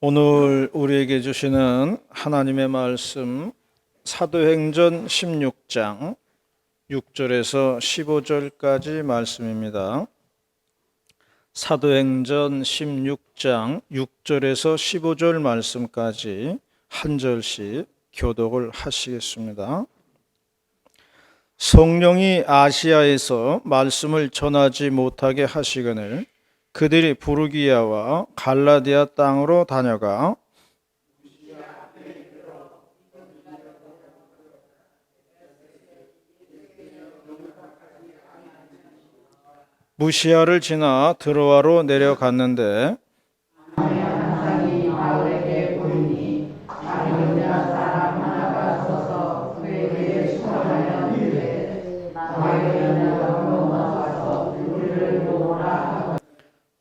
오늘 우리에게 주시는 하나님의 말씀 사도행전 16장 6절에서 15절까지 말씀입니다. 사도행전 16장 6절에서 15절 말씀까지 한 절씩 교독을 하시겠습니다. 성령이 아시아에서 말씀을 전하지 못하게 하시거늘 그들이 부르기아와 갈라디아 땅으로 다녀가 무시아를 지나 드로아로 내려갔는데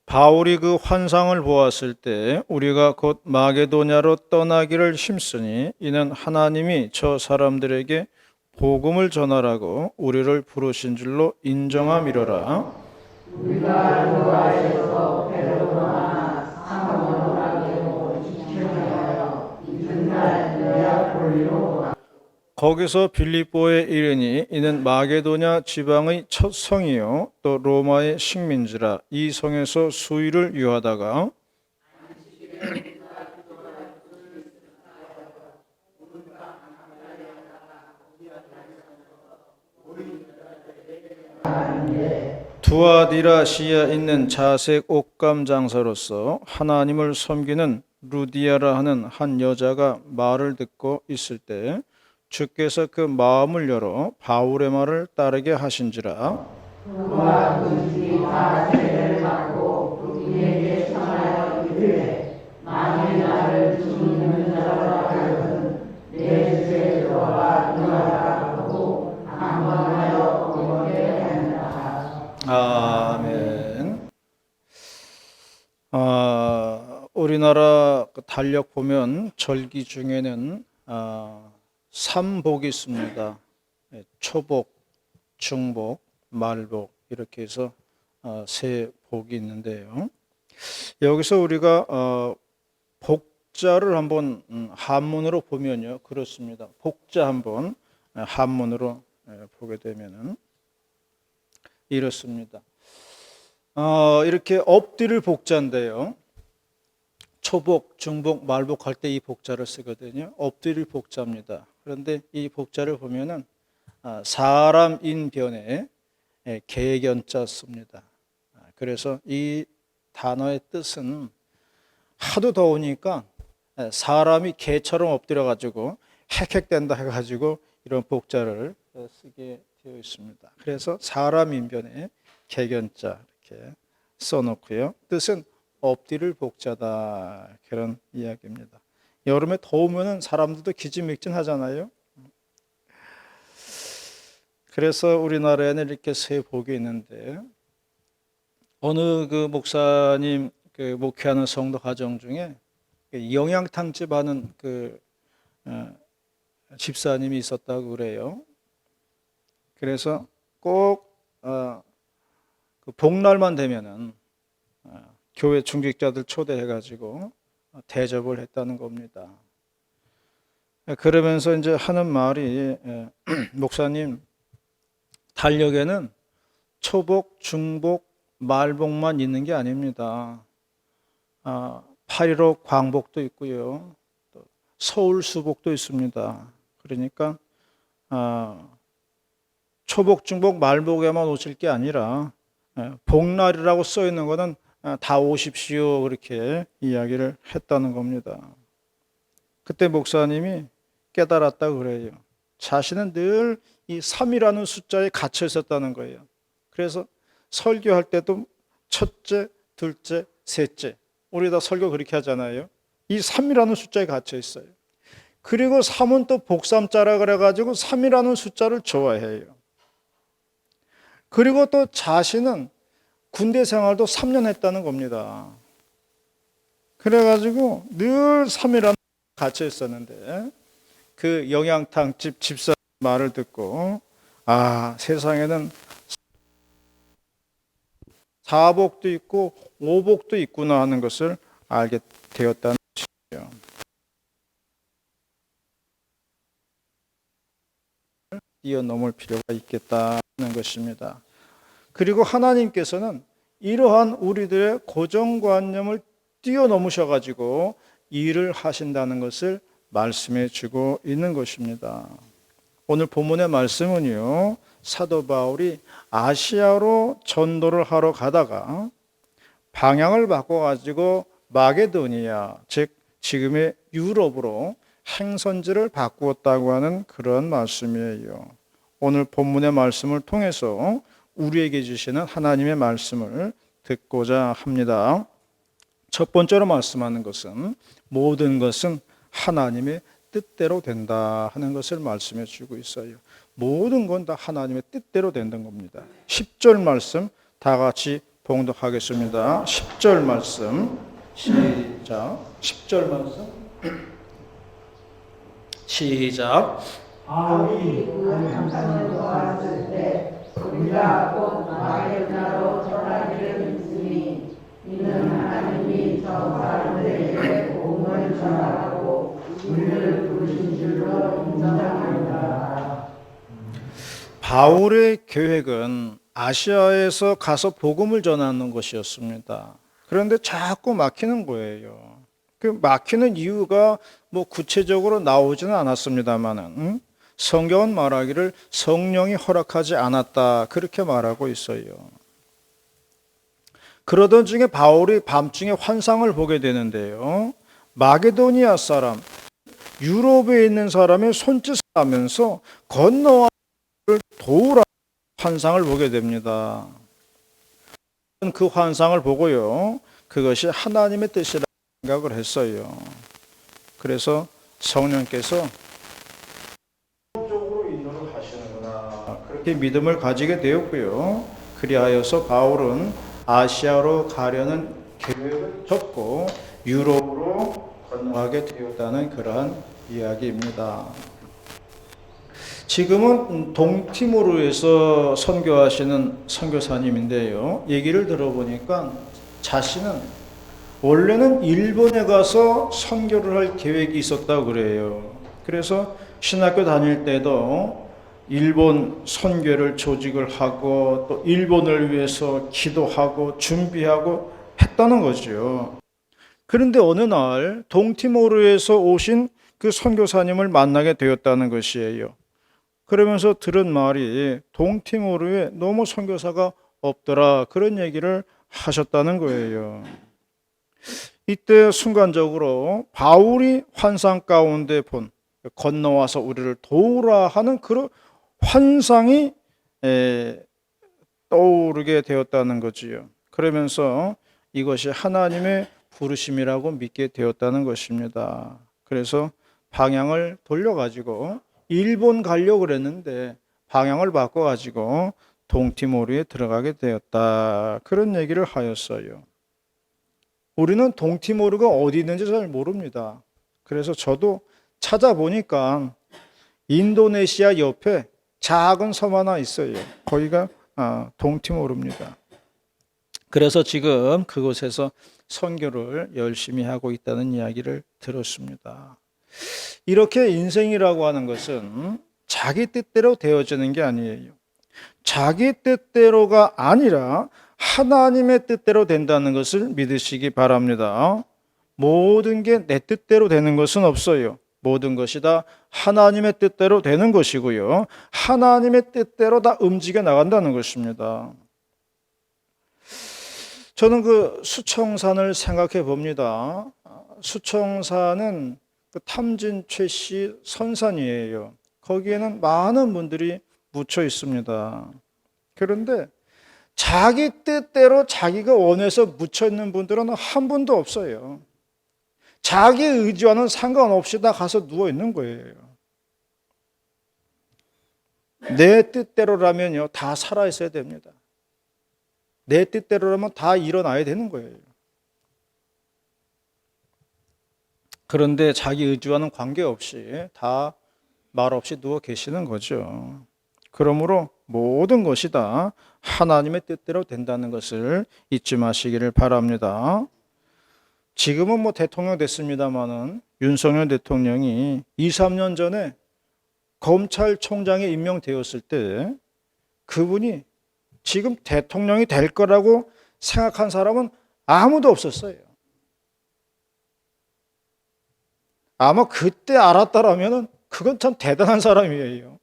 바울이 그 환상을 보았을 때 우리가 곧 마게도냐로 떠나기를 힘쓰니 이는 하나님이 저 사람들에게 복음을 전하라고 우리를 부르신 줄로 인정함이로라. 거기서 빌립보에 이르니 이는 마게도냐 지방의 첫 성이요 또 로마의 식민지라. 이 성에서 수일을 유하다가 두아디라시아에 있는 자색 옷감 장사로서 하나님을 섬기는 루디아라 하는 한 여자가 말을 듣고 있을 때 주께서 그 마음을 열어 바울의 말을 따르게 하신지라. 아멘. 우리나라 달력 보면 절기 중에는 삼복이 있습니다. 초복, 중복, 말복 이렇게 해서 세 복이 있는데요. 여기서 우리가 복자를 한번 한문으로 보면요 그렇습니다. 복자 한번 한문으로 보게 되면은 이렇습니다. 이렇게 엎드릴 복자인데요. 초복, 중복, 말복 할 때 이 복자를 쓰거든요. 엎드릴 복자입니다. 그런데 이 복자를 보면은 사람 인변에 개견자 씁니다. 그래서 이 단어의 뜻은 하도 더우니까 사람이 개처럼 엎드려 가지고 헥헥댄다 해가지고 이런 복자를 쓰게 되어 있습니다. 그래서 사람 인변에 개견자 이렇게 써놓고요. 뜻은 엎드릴 복자다 그런 이야기입니다. 여름에 더우면 사람들도 기진맥진하잖아요. 그래서 우리나라에는 이렇게 세 복이 있는데 어느 그 목사님 그 목회하는 성도 가정 중에 영양탕집 하는 그 집사님이 있었다고 그래요. 그래서 꼭 그 복날만 되면은 교회 중직자들 초대해가지고 대접을 했다는 겁니다. 그러면서 이제 하는 말이 목사님 달력에는 초복, 중복, 말복만 있는 게 아닙니다. 8.15 광복도 있고요. 또 서울 수복도 있습니다. 그러니까 초복, 중복, 말복에만 오실 게 아니라 복날이라고 써 있는 거는 다 오십시오 그렇게 이야기를 했다는 겁니다. 그때 목사님이 깨달았다고 그래요. 자신은 늘 이 3이라는 숫자에 갇혀 있었다는 거예요. 그래서 설교할 때도 첫째, 둘째, 셋째 우리 다 설교 그렇게 하잖아요. 이 3이라는 숫자에 갇혀 있어요. 그리고 3은 또 복삼자라 그래가지고 3이라는 숫자를 좋아해요. 그리고 또 자신은 군대 생활도 3년 했다는 겁니다. 그래가지고 늘 3이라는 갇혀 있었는데 그 영양탕집 집사 말을 듣고 세상에는 4복도 있고 5복도 있구나 하는 것을 알게 되었다는 뛰어넘을 필요가 있겠다는 것입니다. 그리고 하나님께서는 이러한 우리들의 고정관념을 뛰어넘으셔가지고 일을 하신다는 것을 말씀해 주고 있는 것입니다. 오늘 본문의 말씀은요, 사도 바울이 아시아로 전도를 하러 가다가 방향을 바꿔가지고 마게도니아, 즉 지금의 유럽으로 행선지를 바꾸었다고 하는 그런 말씀이에요. 오늘 본문의 말씀을 통해서 우리에게 주시는 하나님의 말씀을 듣고자 합니다. 첫 번째로 말씀하는 것은 모든 것은 하나님의 뜻대로 된다 하는 것을 말씀해 주고 있어요. 모든 건 다 하나님의 뜻대로 된다는 겁니다. 10절 말씀 다 같이 봉독하겠습니다. 10절 말씀 시작. 10절 말씀 시작. 바울이 그 환상을 보았을 때 우리가 곧 마게도냐로 떠나기를 믿으니 이는 하나님이 저 사람들에게 복음을 전하라고 우리를 부르신 줄로 인정합니다. 바울의 계획은 아시아에서 가서 복음을 전하는 것이었습니다. 그런데 자꾸 막히는 거예요. 그 막히는 이유가 뭐 구체적으로 나오지는 않았습니다만은 성경은 말하기를 성령이 허락하지 않았다 그렇게 말하고 있어요. 그러던 중에 바울이 밤중에 환상을 보게 되는데요. 마게도니아 사람, 유럽에 있는 사람의 손짓을 하면서 건너와 도우라 환상을 보게 됩니다. 그 환상을 보고요, 그것이 하나님의 뜻이라고 생각을 했어요. 그래서 성령께서 쪽으로 인도를 하시는구나 그렇게 믿음을 가지게 되었고요. 그리하여서 바울은 아시아로 가려는 계획을 접고 유럽으로 건너가게 되었다는 그러한 이야기입니다. 지금은 동티모르에서 선교하시는 선교사님인데요. 얘기를 들어보니까 자신은 원래는 일본에 가서 선교를 할 계획이 있었다고 그래요. 그래서 신학교 다닐 때도 일본 선교를 조직을 하고 또 일본을 위해서 기도하고 준비하고 했다는 거죠. 그런데 어느 날 동티모르에서 오신 그 선교사님을 만나게 되었다는 것이에요. 그러면서 들은 말이 동티모르에 너무 선교사가 없더라 그런 얘기를 하셨다는 거예요. 이때 순간적으로 바울이 환상 가운데 본 건너와서 우리를 도우라 하는 그런 환상이 떠오르게 되었다는 거지요. 그러면서 이것이 하나님의 부르심이라고 믿게 되었다는 것입니다. 그래서 방향을 돌려가지고 일본 가려고 그랬는데 방향을 바꿔가지고 동티모르에 들어가게 되었다. 그런 얘기를 하였어요. 우리는 동티모르가 어디 있는지 잘 모릅니다. 그래서 저도 찾아보니까 인도네시아 옆에 작은 섬 하나 있어요. 거기가 동티모르입니다. 그래서 지금 그곳에서 선교를 열심히 하고 있다는 이야기를 들었습니다. 이렇게 인생이라고 하는 것은 자기 뜻대로 되어지는 게 아니에요. 자기 뜻대로가 아니라 하나님의 뜻대로 된다는 것을 믿으시기 바랍니다. 모든 게 내 뜻대로 되는 것은 없어요. 모든 것이 다 하나님의 뜻대로 되는 것이고요. 하나님의 뜻대로 다 움직여 나간다는 것입니다. 저는 그 수청산을 생각해 봅니다. 수청산은 그 탐진 최씨 선산이에요. 거기에는 많은 분들이 묻혀 있습니다. 그런데 자기 뜻대로 자기가 원해서 묻혀 있는 분들은 한 분도 없어요. 자기 의지와는 상관없이 다 가서 누워 있는 거예요. 내 뜻대로라면요, 다 살아 있어야 됩니다. 내 뜻대로라면 다 일어나야 되는 거예요. 그런데 자기 의지와는 관계없이 다 말없이 누워 계시는 거죠. 그러므로 모든 것이 다 하나님의 뜻대로 된다는 것을 잊지 마시기를 바랍니다. 지금은 뭐 대통령 됐습니다마는 윤석열 대통령이 2, 3년 전에 검찰총장에 임명되었을 때 그분이 지금 대통령이 될 거라고 생각한 사람은 아무도 없었어요. 아마 그때 알았다라면 그건 참 대단한 사람이에요.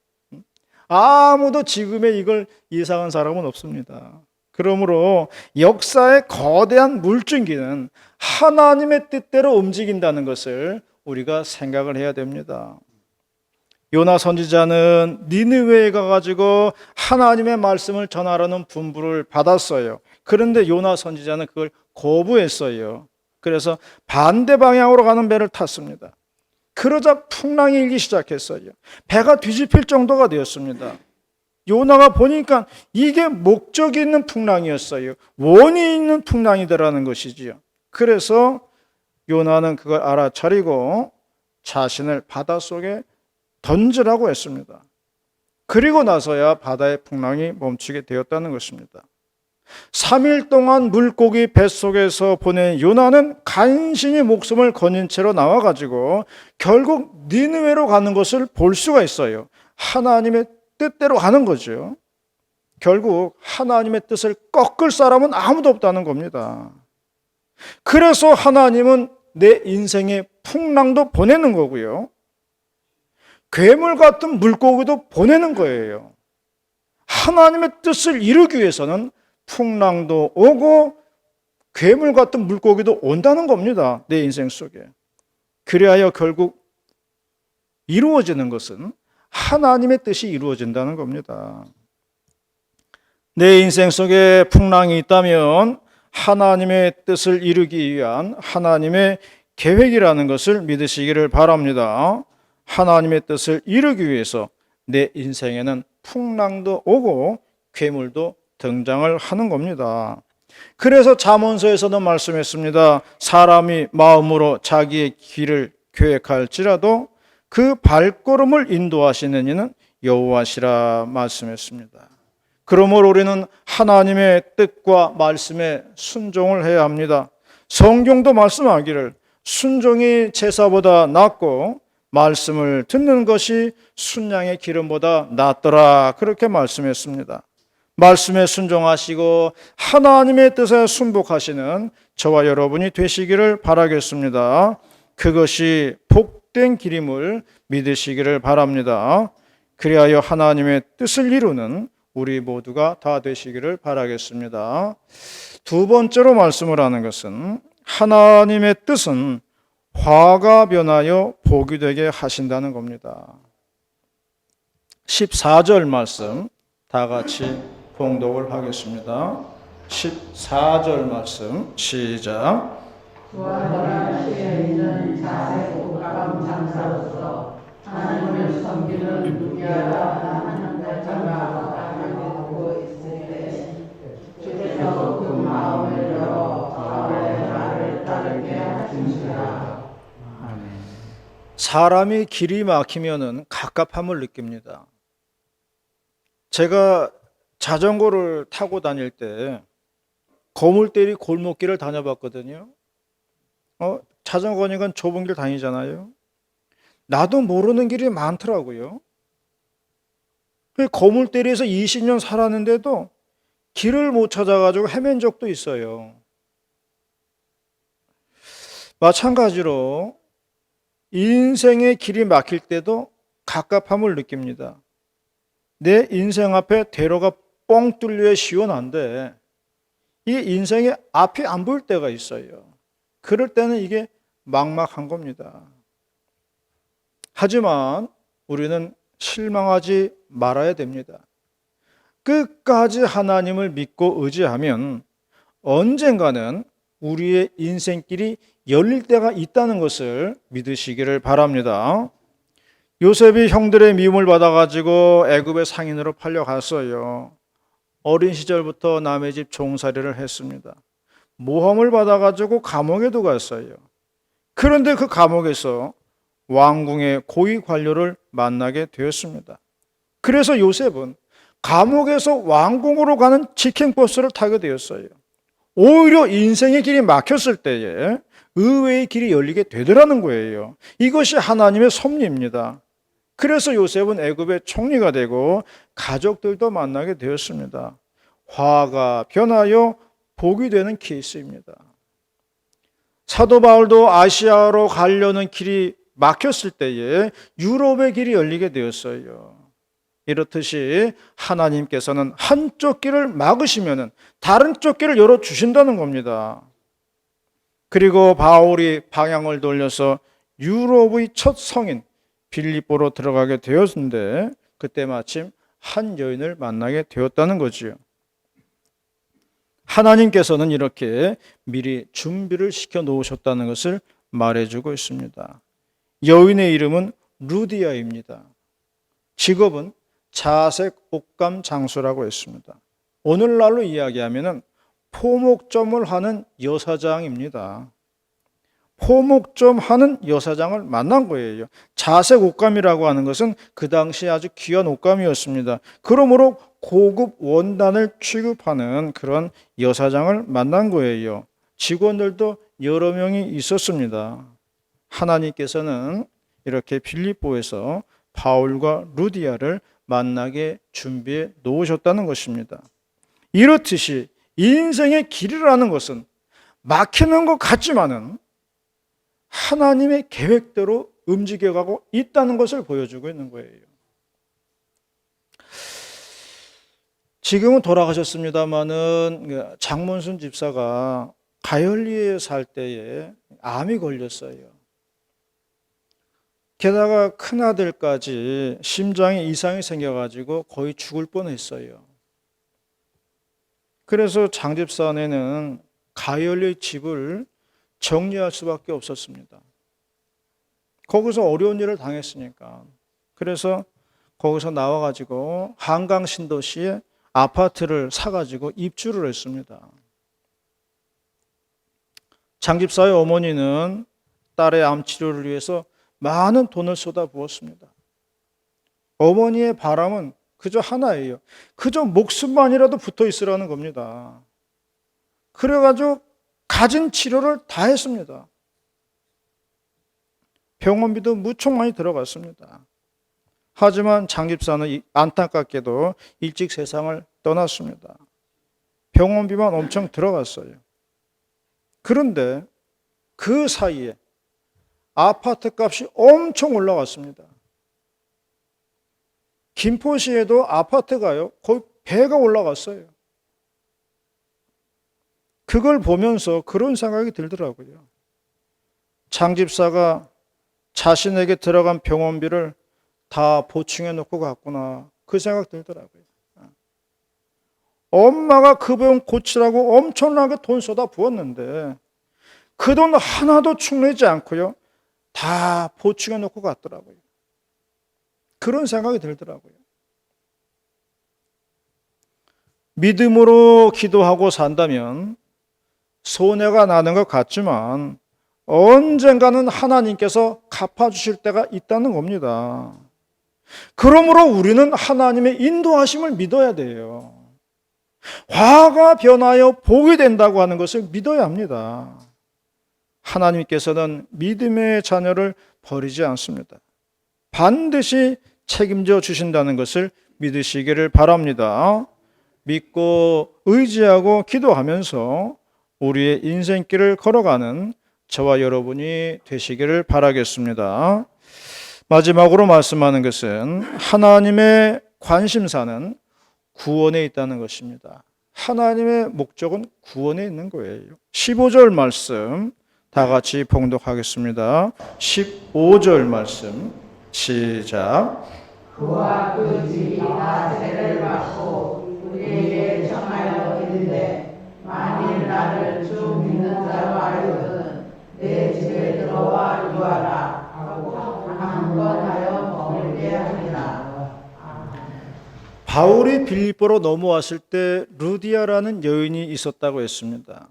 아무도 지금의 이걸 예상한 사람은 없습니다. 그러므로 역사의 거대한 물줄기는 하나님의 뜻대로 움직인다는 것을 우리가 생각을 해야 됩니다. 요나 선지자는 니느웨에 가가지고 하나님의 말씀을 전하라는 분부를 받았어요. 그런데 요나 선지자는 그걸 거부했어요. 그래서 반대 방향으로 가는 배를 탔습니다. 그러자 풍랑이 일기 시작했어요. 배가 뒤집힐 정도가 되었습니다. 요나가 보니까 이게 목적이 있는 풍랑이었어요. 원인이 있는 풍랑이더라는 것이지요. 그래서 요나는 그걸 알아차리고 자신을 바닷속에 던지라고 했습니다. 그리고 나서야 바다의 풍랑이 멈추게 되었다는 것입니다. 3일 동안 물고기 뱃속에서 보낸 요나는 간신히 목숨을 건진 채로 나와가지고 결국 니느웨로 가는 것을 볼 수가 있어요. 하나님의 뜻대로 가는 거죠. 결국 하나님의 뜻을 꺾을 사람은 아무도 없다는 겁니다. 그래서 하나님은 내 인생에 풍랑도 보내는 거고요. 괴물 같은 물고기도 보내는 거예요. 하나님의 뜻을 이루기 위해서는 풍랑도 오고 괴물 같은 물고기도 온다는 겁니다. 내 인생 속에. 그리하여 결국 이루어지는 것은 하나님의 뜻이 이루어진다는 겁니다. 내 인생 속에 풍랑이 있다면 하나님의 뜻을 이루기 위한 하나님의 계획이라는 것을 믿으시기를 바랍니다. 하나님의 뜻을 이루기 위해서 내 인생에는 풍랑도 오고 괴물도 등장을 하는 겁니다. 그래서 잠언서에서도 말씀했습니다. 사람이 마음으로 자기의 길을 계획할지라도 그 발걸음을 인도하시는 이는 여호와시라 말씀했습니다. 그러므로 우리는 하나님의 뜻과 말씀에 순종을 해야 합니다. 성경도 말씀하기를 순종이 제사보다 낫고 말씀을 듣는 것이 순양의 기름보다 낫더라, 그렇게 말씀했습니다. 말씀에 순종하시고 하나님의 뜻에 순복하시는 저와 여러분이 되시기를 바라겠습니다. 그것이 복된 길임을 믿으시기를 바랍니다. 그리하여 하나님의 뜻을 이루는 우리 모두가 다 되시기를 바라겠습니다. 두 번째로 말씀을 하는 것은 하나님의 뜻은 화가 변하여 복이 되게 하신다는 겁니다. 14절 말씀 다 같이 봉독을 하겠습니다. 14절 말씀 시작. 부활하시에 있는 자세 복감 장사로서 하나님을 섬기는 누기야라 하는 달장과 하고 있을 때 주께서 그 마음을 열어 바울의 말을 따르게 하시니라. 사람이 길이 막히면은 갑갑함을 느낍니다. 제가 자전거를 타고 다닐 때 거물대리 골목길을 다녀봤거든요. 자전거니까 좁은 길 다니잖아요. 나도 모르는 길이 많더라고요. 거물대리에서 20년 살았는데도 길을 못 찾아가지고 헤맨 적도 있어요. 마찬가지로 인생의 길이 막힐 때도 갑갑함을 느낍니다. 내 인생 앞에 대로가 뻥 뚫려 시원한데 이 인생의 앞이 안 보일 때가 있어요. 그럴 때는 이게 막막한 겁니다. 하지만 우리는 실망하지 말아야 됩니다. 끝까지 하나님을 믿고 의지하면 언젠가는 우리의 인생길이 열릴 때가 있다는 것을 믿으시기를 바랍니다. 요셉이 형들의 미움을 받아가지고 애굽의 상인으로 팔려갔어요. 어린 시절부터 남의 집 종살이를 했습니다. 모함을 받아가지고 감옥에도 갔어요. 그런데 그 감옥에서 왕궁의 고위 관료를 만나게 되었습니다. 그래서 요셉은 감옥에서 왕궁으로 가는 직행버스를 타게 되었어요. 오히려 인생의 길이 막혔을 때에 의외의 길이 열리게 되더라는 거예요. 이것이 하나님의 섭리입니다. 그래서 요셉은 애굽의 총리가 되고 가족들도 만나게 되었습니다. 화가 변하여 복이 되는 케이스입니다. 사도 바울도 아시아로 가려는 길이 막혔을 때에 유럽의 길이 열리게 되었어요. 이렇듯이 하나님께서는 한쪽 길을 막으시면 다른 쪽 길을 열어주신다는 겁니다. 그리고 바울이 방향을 돌려서 유럽의 첫 성인 빌립보로 들어가게 되었는데 그때 마침 한 여인을 만나게 되었다는 거지요. 하나님께서는 이렇게 미리 준비를 시켜 놓으셨다는 것을 말해주고 있습니다. 여인의 이름은 루디아입니다. 직업은 자색 옷감 장수라고 했습니다. 오늘날로 이야기하면 포목점을 하는 여사장입니다. 포목점 하는 여사장을 만난 거예요. 자색 옷감이라고 하는 것은 그 당시 아주 귀한 옷감이었습니다. 그러므로 고급 원단을 취급하는 그런 여사장을 만난 거예요. 직원들도 여러 명이 있었습니다. 하나님께서는 이렇게 빌립보에서 바울과 루디아를 만나게 준비해 놓으셨다는 것입니다. 이렇듯이 인생의 길이라는 것은 막히는 것 같지만은 하나님의 계획대로 움직여가고 있다는 것을 보여주고 있는 거예요. 지금은 돌아가셨습니다마는 장문순 집사가 가열리에 살 때에 암이 걸렸어요. 게다가 큰아들까지 심장에 이상이 생겨가지고 거의 죽을 뻔했어요. 그래서 장 집사네는 가열리 집을 정리할 수밖에 없었습니다. 거기서 어려운 일을 당했으니까. 그래서 거기서 나와가지고 한강 신도시에 아파트를 사가지고 입주를 했습니다. 장 집사의 어머니는 딸의 암 치료를 위해서 많은 돈을 쏟아부었습니다. 어머니의 바람은 그저 하나예요. 그저 목숨만이라도 붙어 있으라는 겁니다. 그래가지고 가진 치료를 다 했습니다. 병원비도 무척 많이 들어갔습니다. 하지만 장 집사는 안타깝게도 일찍 세상을 떠났습니다. 병원비만 엄청 들어갔어요. 그런데 그 사이에 아파트 값이 엄청 올라갔습니다. 김포시에도 아파트가요, 거의 배가 올라갔어요. 그걸 보면서 그런 생각이 들더라고요. 장 집사가 자신에게 들어간 병원비를 다 보충해 놓고 갔구나. 그 생각 들더라고요. 엄마가 그 병 고치라고 엄청나게 돈 쏟아 부었는데 그 돈 하나도 축내지 않고요. 다 보충해 놓고 갔더라고요. 그런 생각이 들더라고요. 믿음으로 기도하고 산다면 손해가 나는 것 같지만 언젠가는 하나님께서 갚아주실 때가 있다는 겁니다. 그러므로 우리는 하나님의 인도하심을 믿어야 돼요. 화가 변하여 복이 된다고 하는 것을 믿어야 합니다. 하나님께서는 믿음의 자녀를 버리지 않습니다. 반드시 책임져 주신다는 것을 믿으시기를 바랍니다. 믿고 의지하고 기도하면서 우리의 인생길을 걸어가는 저와 여러분이 되시기를 바라겠습니다. 마지막으로 말씀하는 것은 하나님의 관심사는 구원에 있다는 것입니다. 하나님의 목적은 구원에 있는 거예요. 15절 말씀 다 같이 봉독하겠습니다. 15절 말씀 시작. 그와 그 집이 다 세를 받고 우리에게 청하여 이르되 만일 나를 주 믿는 자로 알거든 내 집에 들어와 유하라 하고 강권하여 머물게 하리라. 바울이 빌립보로 넘어왔을 때 루디아라는 여인이 있었다고 했습니다.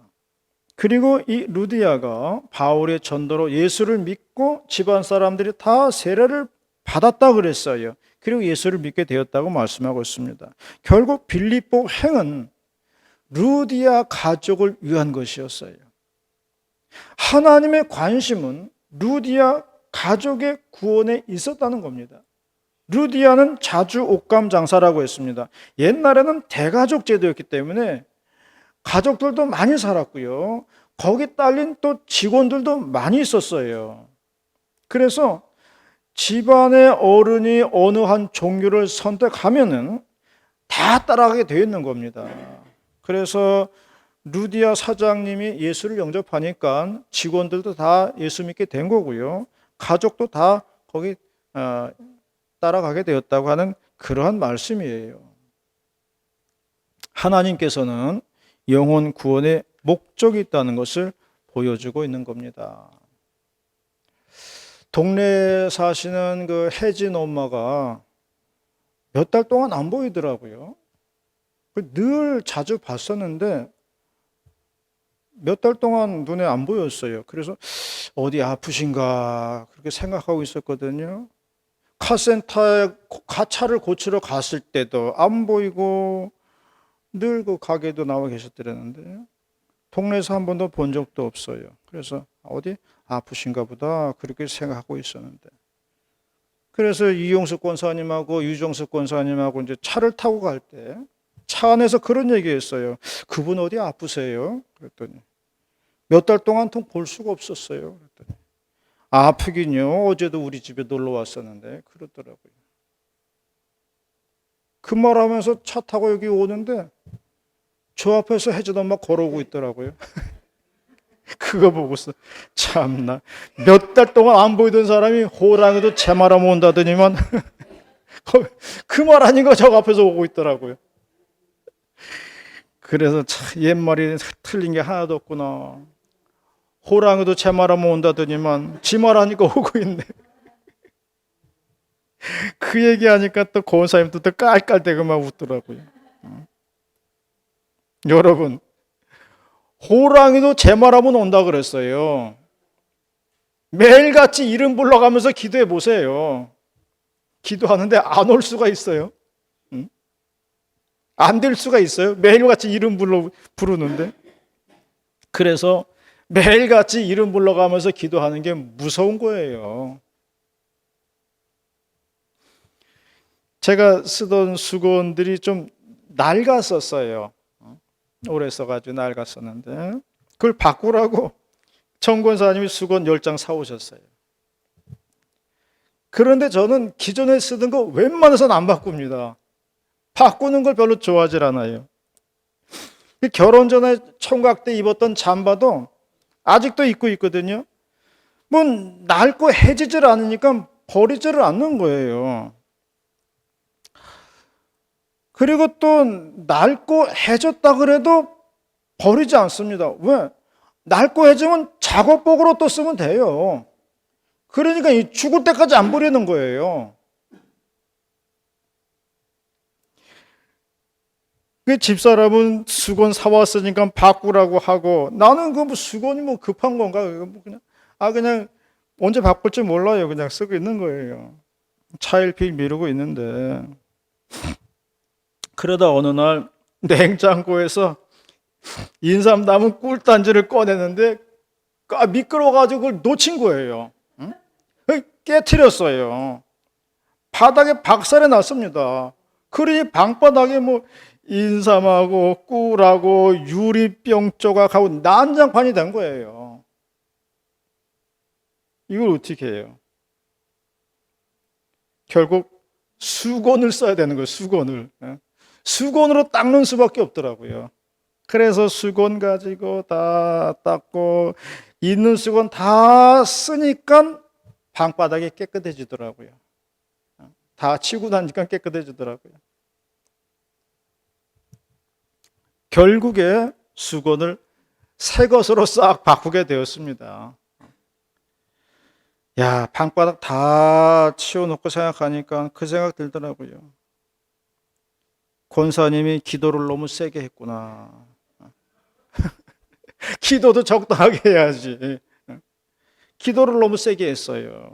그리고 이 루디아가 바울의 전도로 예수를 믿고 집안 사람들이 다 세례를 받았다고 그랬어요. 그리고 예수를 믿게 되었다고 말씀하고 있습니다. 결국 빌립보 행은 루디아 가족을 위한 것이었어요. 하나님의 관심은 루디아 가족의 구원에 있었다는 겁니다. 루디아는 자주 옷감 장사라고 했습니다. 옛날에는 대가족 제도였기 때문에 가족들도 많이 살았고요. 거기 딸린 또 직원들도 많이 있었어요. 그래서 집안의 어른이 어느 한 종교를 선택하면은 다 따라가게 되어 있는 겁니다. 그래서 루디아 사장님이 예수를 영접하니까 직원들도 다 예수 믿게 된 거고요. 가족도 다 거기 따라가게 되었다고 하는 그러한 말씀이에요. 하나님께서는 영혼 구원의 목적이 있다는 것을 보여주고 있는 겁니다. 동네에 사시는 그 혜진 엄마가 몇 달 동안 안 보이더라고요. 늘 자주 봤었는데 몇 달 동안 눈에 안 보였어요. 그래서 어디 아프신가 그렇게 생각하고 있었거든요. 카센터에 차를 고치러 갔을 때도 안 보이고 늘 그 가게도 나와 계셨더랬는데 동네에서 한 번도 본 적도 없어요. 그래서 어디 아프신가 보다 그렇게 생각하고 있었는데 그래서 이용숙 권사님하고 유정숙 권사님하고 이제 차를 타고 갈 때 차 안에서 그런 얘기했어요. 그분 어디 아프세요? 그랬더니 몇 달 동안 통 볼 수가 없었어요. 그랬더니 아프긴요. 어제도 우리 집에 놀러 왔었는데 그러더라고요. 그 말하면서 차 타고 여기 오는데 저 앞에서 혜진 엄마 걸어오고 있더라고요. 그거 보고서 참나 몇 달 동안 안 보이던 사람이 호랑이도 제 말하면 온다더니만 그 말 아닌가 저 앞에서 오고 있더라고요. 그래서 참 옛말이 틀린 게 하나도 없구나. 호랑이도 제 말하면 온다더니만 지 말하니까 오고 있네. 그 얘기하니까 또 고은사님도 또 깔깔대고 막 웃더라고요. 여러분 호랑이도 제 말하면 온다 그랬어요. 매일같이 이름 불러가면서 기도해 보세요. 기도하는데 안 올 수가 있어요? 안 될 수가 있어요? 매일같이 이름 부르는데. 그래서 매일같이 이름 불러가면서 기도하는 게 무서운 거예요. 제가 쓰던 수건들이 좀 낡았었어요. 오래 써가지고 낡았었는데 그걸 바꾸라고 정권사님이 수건 10장 사오셨어요. 그런데 저는 기존에 쓰던 거 웬만해서는 안 바꿉니다. 바꾸는 걸 별로 좋아하질 않아요. 결혼 전에 총각 때 입었던 잠바도 아직도 입고 있거든요. 뭐 낡고 해지질 않으니까 버리지를 않는 거예요. 그리고 또 낡고 해졌다 그래도 버리지 않습니다. 왜? 낡고 해지면 작업복으로 또 쓰면 돼요. 그러니까 죽을 때까지 안 버리는 거예요. 그 집사람은 수건 사왔으니까 바꾸라고 하고 나는 그 뭐 수건이 뭐 급한 건가? 그냥 언제 바꿀지 몰라요. 그냥 쓰고 있는 거예요. 차일피일 미루고 있는데 그러다 어느 날 냉장고에서 인삼 담은 꿀단지를 꺼내는데 미끄러워가지고 그걸 놓친 거예요. 깨트렸어요. 바닥에 박살이 났습니다. 그러니 방바닥에 뭐 인삼하고 꿀하고 유리병 조각하고 난장판이 된 거예요. 이걸 어떻게 해요? 결국 수건을 써야 되는 거예요. 수건을. 수건으로 닦는 수밖에 없더라고요. 그래서 수건 가지고 다 닦고 있는 수건 다 쓰니까 방바닥이 깨끗해지더라고요. 다 치고 나니까 깨끗해지더라고요. 결국에 수건을 새 것으로 싹 바꾸게 되었습니다. 야, 방바닥 다 치워놓고 생각하니까 그 생각 들더라고요. 권사님이 기도를 너무 세게 했구나. 기도도 적당하게 해야지. 기도를 너무 세게 했어요.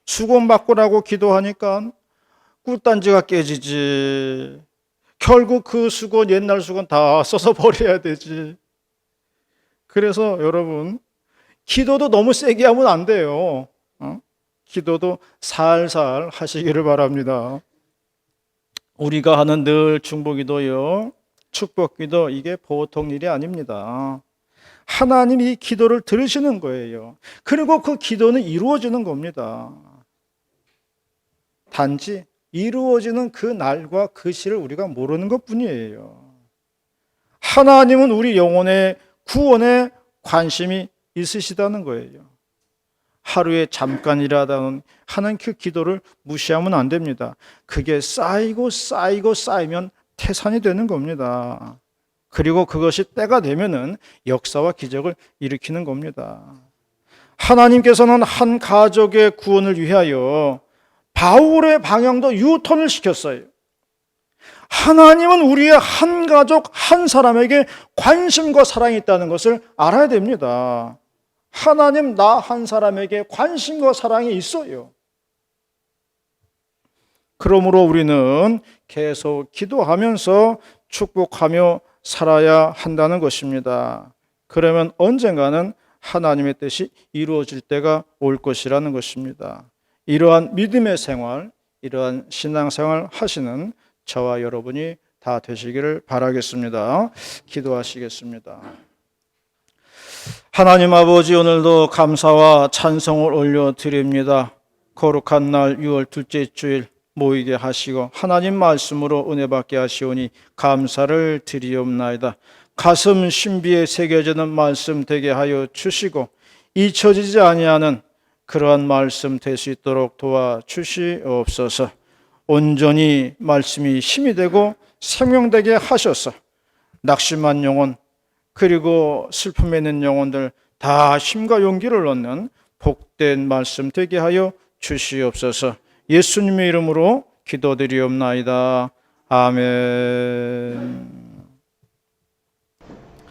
수건 바꾸라고 기도하니까 꿀단지가 깨지지. 결국 그 수건, 옛날 수건 다 써서 버려야 되지. 그래서 여러분, 기도도 너무 세게 하면 안 돼요. 기도도 살살 하시기를 바랍니다. 우리가 하는 늘 중보기도요, 축복기도, 이게 보통 일이 아닙니다. 하나님이 이 기도를 들으시는 거예요. 그리고 그 기도는 이루어지는 겁니다. 단지 이루어지는 그 날과 그 시를 우리가 모르는 것뿐이에요. 하나님은 우리 영혼의 구원에 관심이 있으시다는 거예요. 하루에 잠깐이라도 하는 그 기도를 무시하면 안 됩니다. 그게 쌓이고 쌓이면 태산이 되는 겁니다. 그리고 그것이 때가 되면은 역사와 기적을 일으키는 겁니다. 하나님께서는 한 가족의 구원을 위하여 바울의 방향도 유턴을 시켰어요. 하나님은 우리의 한 가족 한 사람에게 관심과 사랑이 있다는 것을 알아야 됩니다. 하나님 나 한 사람에게 관심과 사랑이 있어요. 그러므로 우리는 계속 기도하면서 축복하며 살아야 한다는 것입니다. 그러면 언젠가는 하나님의 뜻이 이루어질 때가 올 것이라는 것입니다. 이러한 믿음의 생활, 이러한 신앙생활 하시는 저와 여러분이 다 되시기를 바라겠습니다. 기도하시겠습니다. 하나님 아버지, 오늘도 감사와 찬송을 올려드립니다. 거룩한 날 6월 둘째 주일 모이게 하시고 하나님 말씀으로 은혜 받게 하시오니 감사를 드리옵나이다. 가슴 신비에 새겨지는 말씀 되게 하여 주시고 잊혀지지 아니하는 그러한 말씀 될 수 있도록 도와주시옵소서. 온전히 말씀이 힘이 되고 생명되게 하셔서 낙심한 영혼 그리고 슬픔에 있는 영혼들 다 힘과 용기를 얻는 복된 말씀 되게 하여 주시옵소서. 예수님의 이름으로 기도드리옵나이다. 아멘.